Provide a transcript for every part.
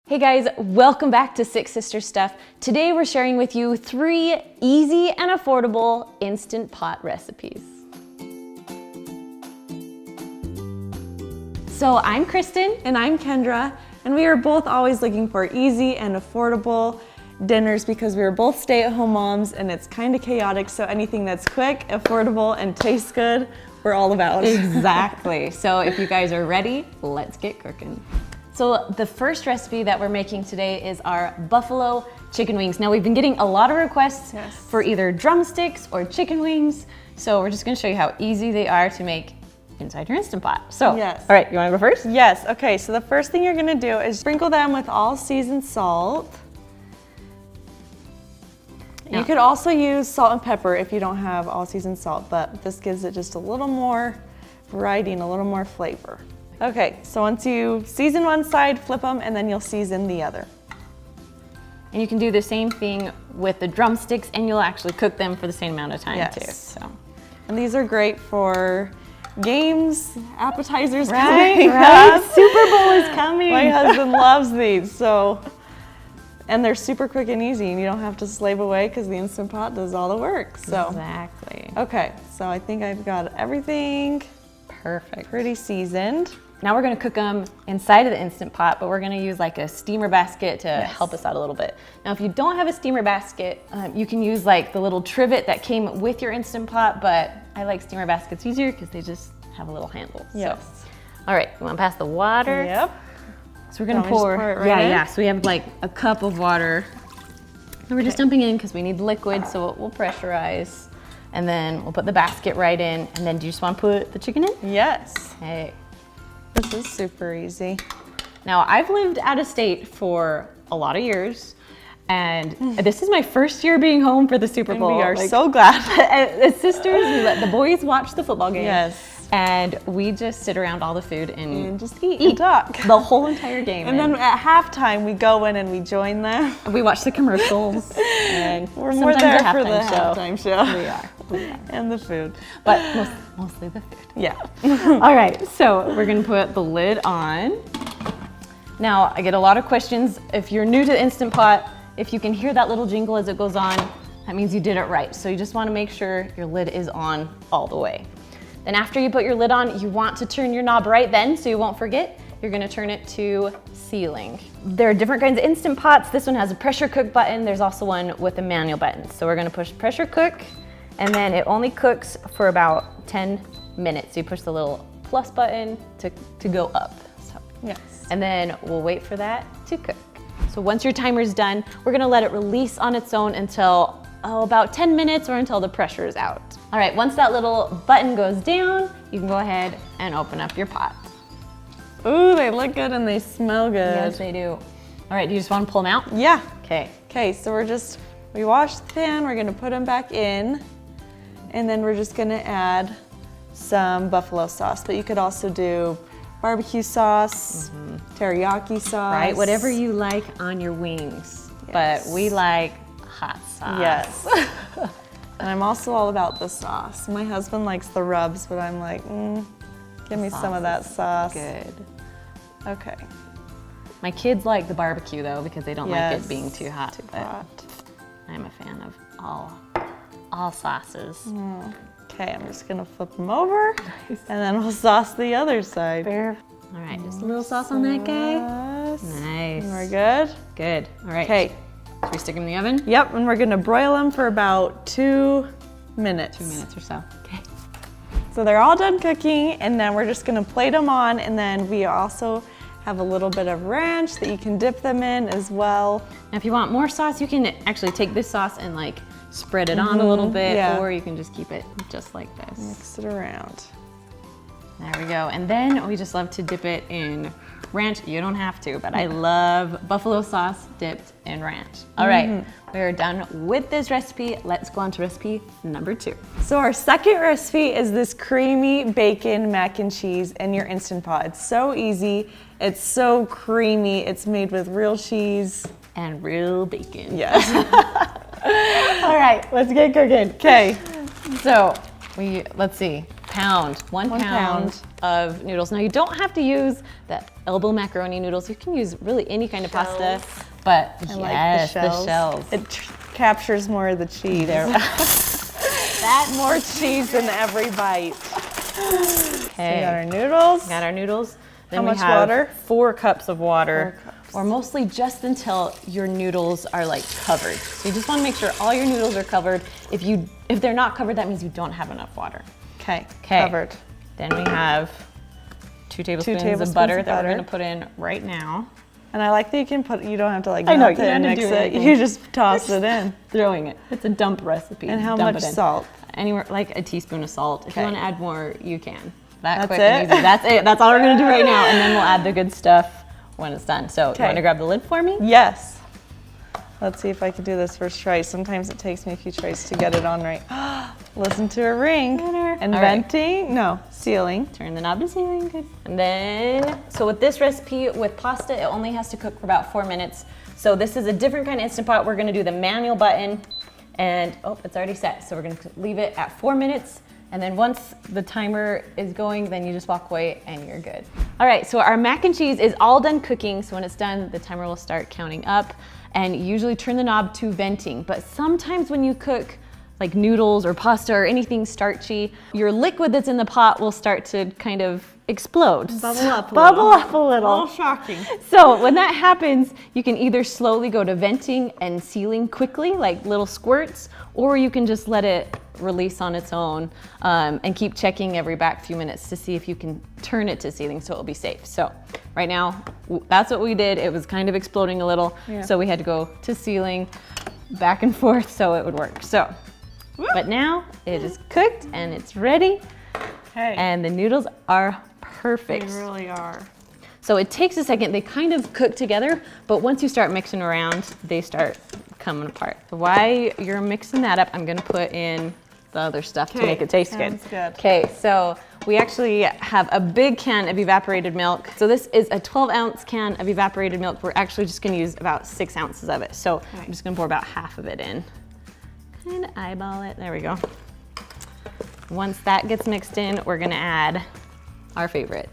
Hey guys, welcome back to Six Sister Stuff. Today we're sharing with you 3 easy and affordable Instant Pot recipes. So I'm Kristen. And I'm Kendra, and we are both always looking for easy and affordable dinners because we are both stay-at-home moms and it's kind of chaotic, so anything that's quick, affordable, and tastes good, we're all about. Exactly. So if you guys are ready, let's get cooking. So the first recipe that we're making today is our buffalo chicken wings. Now we've been getting a lot of requests for either drumsticks or chicken wings. So we're just gonna show you how easy they are to make inside your Instant Pot. So, all right, you wanna go first? Yes, okay, so the first thing you're gonna do is sprinkle them with all seasoned salt. You could also use salt and pepper if you don't have all seasoned salt, but this gives it just a little more variety and a little more flavor. Okay, so once you season one side, flip them, and then you'll season the other. And you can do the same thing with the drumsticks, and you'll actually cook them for the same amount of time too. So, and these are great for games, appetizers. Right. Super Bowl is coming. My husband loves these, and they're super quick and easy, and you don't have to slave away because the Instant Pot does all the work. So exactly. Okay, so I think I've got everything pretty seasoned. Now we're gonna cook them inside of the Instant Pot, but we're gonna use like a steamer basket to help us out a little bit. Now, if you don't have a steamer basket, you can use like the little trivet that came with your Instant Pot, but I like steamer baskets easier because they just have a little handle. Yes. So, all right, you wanna pass the water? Yep. So we're gonna pour it right in? So we have like a cup of water. And we're just dumping in because we need liquid, so it will pressurize. And then we'll put the basket right in. And then do you just wanna put the chicken in? Yes. Okay. This is super easy. Now, I've lived out of state for a lot of years, and this is my first year being home for the Super Bowl. And we are so glad. As sisters, we let the boys watch the football game. Yes. And we just sit around all the food and just eat and talk. The whole entire game. And then at halftime, we go in and we join them. We watch the commercials. And we're more there for the halftime show. We are. And the food. But mostly the food. Yeah. All right, so we're gonna put the lid on. Now, I get a lot of questions. If you're new to the Instant Pot, if you can hear that little jingle as it goes on, that means you did it right. So you just wanna make sure your lid is on all the way. Then after you put your lid on, you want to turn your knob right then so you won't forget. You're gonna turn it to sealing. There are different kinds of Instant Pots. This one has a pressure cook button. There's also one with a manual button. So we're gonna push pressure cook, and then it only cooks for about 10 minutes. You push the little plus button to go up. So, yes. And then we'll wait for that to cook. So once your timer's done, we're gonna let it release on its own until about 10 minutes or until the pressure is out. All right, once that little button goes down, you can go ahead and open up your pot. Ooh, they look good and they smell good. Yes, they do. All right, do you just want to pull them out? Yeah. Okay. Okay, so we washed the pan, we're gonna put them back in, and then we're just gonna add some buffalo sauce, but you could also do barbecue sauce, teriyaki sauce. Right, whatever you like on your wings. Yes. But we like hot sauce. Yes. And I'm also all about the sauce. My husband likes the rubs, but I'm like, give me some of that sauce. Good. Okay. My kids like the barbecue though because they don't like it being too hot. I'm a fan of all sauces. Okay, I'm just gonna flip them over, and then we'll sauce the other side. All right, just a little sauce on that guy. Nice. And we're good? Good. All right. Okay. Should we stick them in the oven? Yep, and we're gonna broil them for about 2 minutes. 2 minutes or so. Okay. So they're all done cooking, and then we're just gonna plate them on, and then we also have a little bit of ranch that you can dip them in as well. Now, if you want more sauce, you can actually take this sauce and like spread it on a little bit, or you can just keep it just like this. Mix it around. There we go. And then we just love to dip it in ranch. You don't have to, but I love buffalo sauce dipped in ranch. All right, we are done with this recipe. Let's go on to recipe number 2. So our second recipe is this creamy bacon mac and cheese in your Instant Pot. It's so easy. It's so creamy. It's made with real cheese. And real bacon. Yes. All right, let's get cooking. Okay. So let's see, one pound of noodles. Now you don't have to use the elbow macaroni noodles. You can use really any kind of pasta, but yes, the shells. It captures more of the cheese. That more cheese in every bite. Okay. So we got our noodles. Got our noodles. Then How much we have water? 4 cups of water. 4 cups. Or mostly just until your noodles are like covered. So you just want to make sure all your noodles are covered. If they're not covered, that means you don't have enough water. Okay, covered. Then we have 2 tablespoons of butter that we're gonna put in right now. And I like that you don't have to like I know, melt it and mix it. You just toss it in. Throwing it. It's a dump recipe. And how much salt? Anywhere, like a teaspoon of salt. If you want to add more, you can. That's quick and easy. That's it. That's all we're gonna do right now, and then we'll add the good stuff when it's done. So you want to grab the lid for me? Yes. Let's see if I can do this first try. Sometimes it takes me a few tries to get it on right. Listen to a ring. And venting, no, sealing. Turn the knob to sealing, good. And then, so with this recipe, with pasta, it only has to cook for about 4 minutes. So this is a different kind of Instant Pot. We're gonna do the manual button, and it's already set. So we're gonna leave it at 4 minutes. And then once the timer is going, then you just walk away and you're good. All right, so our mac and cheese is all done cooking. So when it's done, the timer will start counting up, and you usually turn the knob to venting. But sometimes when you cook like noodles or pasta or anything starchy, your liquid that's in the pot will start to kind of explode. Bubble up a little. All shocking. So when that happens, you can either slowly go to venting and sealing quickly, like little squirts, or you can just let it release on its own and keep checking every back few minutes to see if you can turn it to sealing so it'll be safe. So right now, that's what we did. It was kind of exploding a little, so we had to go to sealing back and forth so it would work. So, but now it is cooked and it's ready. Okay. And the noodles are perfect. They really are. So it takes a second, they kind of cook together, but once you start mixing around, they start coming apart. While you're mixing that up, I'm gonna put in the other stuff to make it taste good. Sounds good. Okay, so we actually have a big can of evaporated milk. So this is a 12-ounce can of evaporated milk. We're actually just gonna use about 6 ounces of it. So I'm just gonna pour about half of it in. Kind of eyeball it, there we go. Once that gets mixed in, we're gonna add our favorite,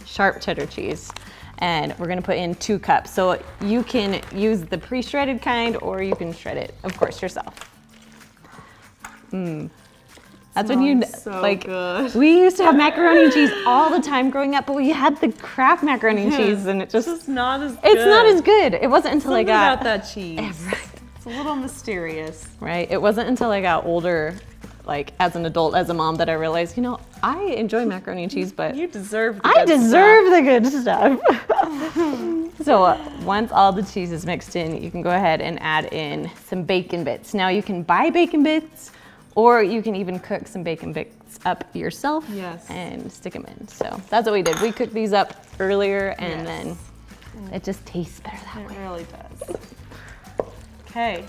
sharp cheddar cheese. And we're gonna put in 2 cups. So you can use the pre-shredded kind, or you can shred it, of course, yourself. That's when you like. Good. We used to have macaroni and cheese all the time growing up, but we had the Kraft macaroni and cheese, and it's just not as good. It's not as good. It wasn't until I got about that cheese. It's a little mysterious, right? It wasn't until I got older, like as an adult, as a mom, that I realized, I enjoy macaroni and cheese, but you deserve. I deserve the good stuff. So once all the cheese is mixed in, you can go ahead and add in some bacon bits. Now you can buy bacon bits, or you can even cook some bacon bits up yourself and stick them in. So that's what we did. We cooked these up earlier, and then it just tastes better that way. It really does. Okay.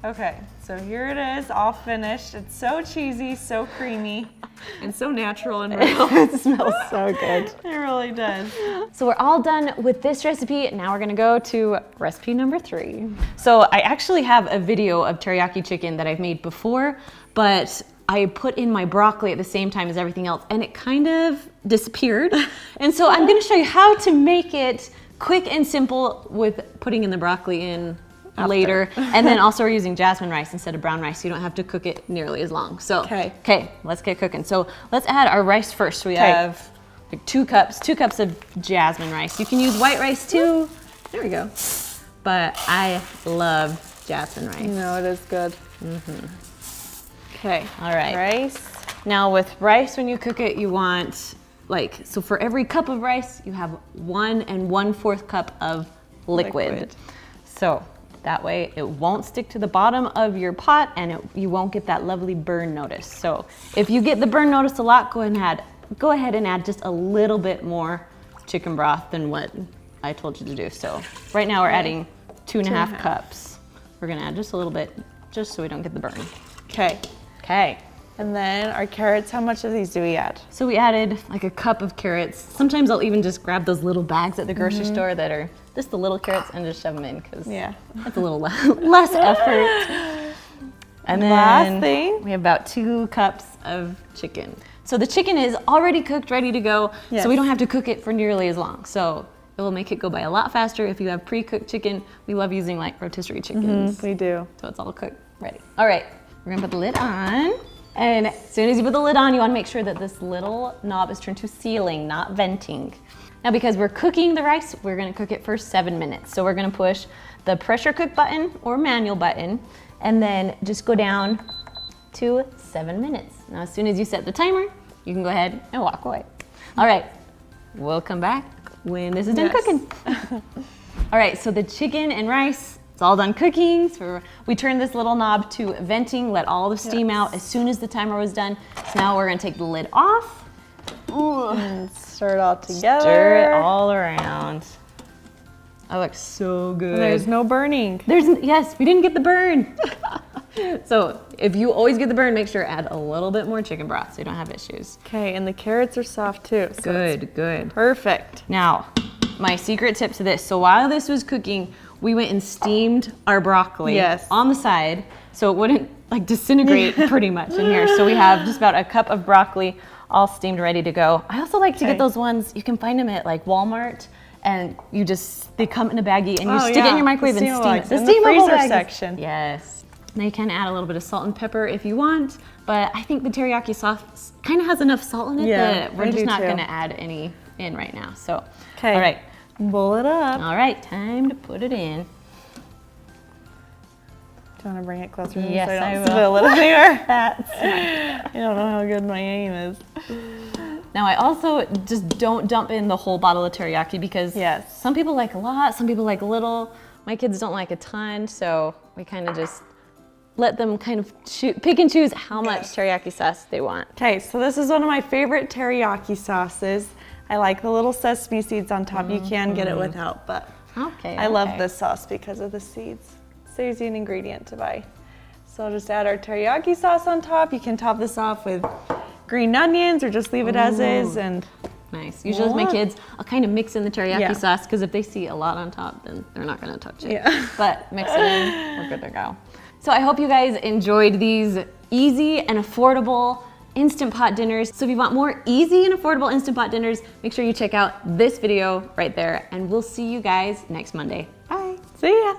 Okay, so here it is, all finished. It's so cheesy, so creamy, and so natural and real. It smells so good. It really does. So we're all done with this recipe. Now we're gonna go to recipe number 3. So I actually have a video of teriyaki chicken that I've made before, but I put in my broccoli at the same time as everything else, and it kind of disappeared. And so I'm gonna show you how to make it quick and simple with putting in the broccoli in later. And then also we're using jasmine rice instead of brown rice, so you don't have to cook it nearly as long. So, okay, let's get cooking. So let's add our rice first. So we have like 2 cups of jasmine rice. You can use white rice too. There we go. But I love jasmine rice. It is good. Okay, all right. Rice. Now with rice, when you cook it, you want so for every cup of rice, you have 1 1/4 cup of liquid. So that way it won't stick to the bottom of your pot, and you won't get that lovely burn notice. So if you get the burn notice a lot, go ahead and add just a little bit more chicken broth than what I told you to do. So right now we're adding 2 1/2 cups. We're gonna add just a little bit, just so we don't get the burn. Okay. Okay. And then our carrots, how much of these do we add? So we added like a cup of carrots. Sometimes I'll even just grab those little bags at the grocery store that are just the little carrots and just shove them in, because it's a little less effort. And then last thing, we have about 2 cups of chicken. So the chicken is already cooked, ready to go. Yes. So we don't have to cook it for nearly as long. So it will make it go by a lot faster if you have pre-cooked chicken. We love using like rotisserie chickens. We do. So it's all cooked, ready. All right, we're gonna put the lid on. And as soon as you put the lid on, you wanna make sure that this little knob is turned to sealing, not venting. Now because we're cooking the rice, we're gonna cook it for 7 minutes. So we're gonna push the pressure cook button or manual button, and then just go down to 7 minutes. Now, as soon as you set the timer, you can go ahead and walk away. All right, we'll come back when this is done cooking. All right, so the chicken and rice, it's all done cooking. So we turned this little knob to venting, let all the steam out as soon as the timer was done. So now we're gonna take the lid off. And stir it all together. Stir it all around. That looks so good. There's no burning. Yes, we didn't get the burn. So if you always get the burn, make sure to add a little bit more chicken broth so you don't have issues. Okay, and the carrots are soft too. So Good. perfect. Now, my secret tip to this. So while this was cooking, we went and steamed our broccoli on the side so it wouldn't like disintegrate pretty much in here. So we have just about a cup of broccoli all steamed, ready to go. I also like to get those ones, you can find them at like Walmart, and they come in a baggie and you stick it in your microwave and steam it. The steamable freezer section. Yes. Now you can add a little bit of salt and pepper if you want, but I think the teriyaki sauce kind of has enough salt in it that we're just not gonna add any in right now. So, all right. Bowl it up. All right, time to put it in. Do you want to bring it closer? Yes, so I will. Spill it anywhere. That's I don't know how good my aim is. Now I also just don't dump in the whole bottle of teriyaki because some people like a lot, some people like a little. My kids don't like a ton, so we kind of just let them kind of pick and choose how much teriyaki sauce they want. Okay, so this is one of my favorite teriyaki sauces. I like the little sesame seeds on top. You can get it without, but I love this sauce because of the seeds. Saves you an ingredient to buy. So I'll just add our teriyaki sauce on top. You can top this off with green onions or just leave it as is. And nice. Usually with my kids, I'll kind of mix in the teriyaki sauce because if they see a lot on top, then they're not gonna touch it. But mix it in, we're good to go. So I hope you guys enjoyed these easy and affordable Instant Pot dinners. So if you want more easy and affordable Instant Pot dinners, make sure you check out this video right there, and we'll see you guys next Monday. Bye. See ya.